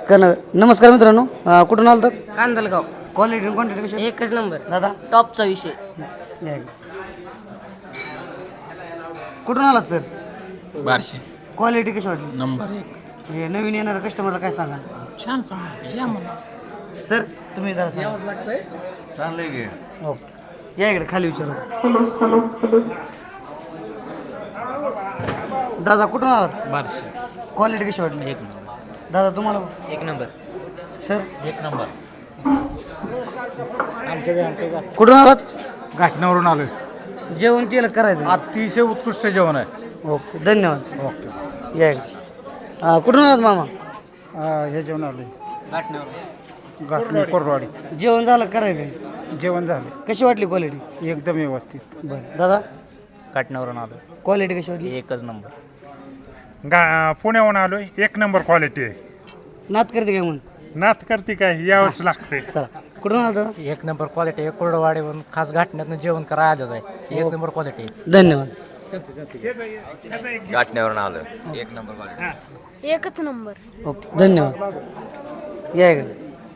नमस्कार मित्रांनो, कुठून आलं तर कांदलगाव क्वालिटी क्वांटिटी कशी एकच नंबर दादा टॉपचा विषय. या इकडे. कुठून आलात सर? बारशे क्वालिटी कशी वाटली? नंबर एक. हे नवीन येणाऱ्या कस्टमरला काय सांगा छान सांग या मला. सर? तुम्ही जरा सांगा. चांगलं घे. हो, या इकडे खाली विचारू. दादा कुठून आलात? बारशे क्वालिटी कशी वाटली? एक नंबर. दादा तुम्हाला? एक नंबर. सर एक नंबर. कुठून आलात? घाटण्यावरून आलोय. जेवण केलं करायचं? अतिशय उत्कृष्ट जेवण आहे. ओके, धन्यवाद. ओके. या इकडे. कुठून आलात मामा? हे जेवण आलोय घाटण्यावर. घाटणी कोरवाडी. जेवण झालं करायचं? जेवण झालं कशी वाटली क्वालिटी? एकदम व्यवस्थित. बरं दादा काटण्यावरून आलो. क्वालिटी कशी वाटली? एकच नंबर. पुण्याहून आलोय. एक नंबर क्वालिटी आहे. नात करते काय म्हणून? नात करते काय यावंच लागते. चला, कुठून आलं दादा? एक नंबर क्वालिटी आहे. कोरडवाडीवरून खास घाटण्यातून जेवण करायला आलेलं आहे. एक नंबर क्वालिटी आहे. धन्यवाद. काटण्यावरून आलो. एक नंबर क्वालिटी. एकच नंबर. ओके, धन्यवाद. या इकडे.